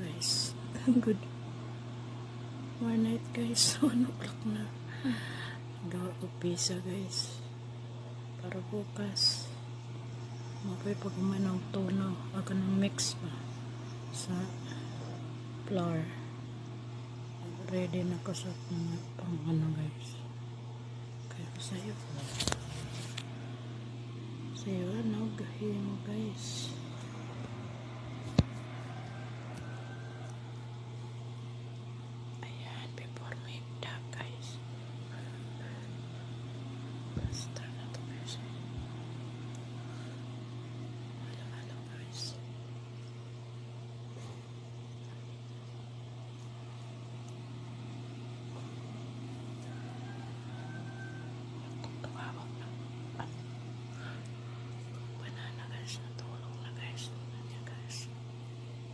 guys. Good one night guys. 1 o'clock na. Gawa ko pizza guys. Para bukas. Mapay pag umanong tono. Ako ng mix pa. Sa flour. Ready na ko sa pang ano guys. Kaya sa'yo. Sa'yo ano gahin mo guys.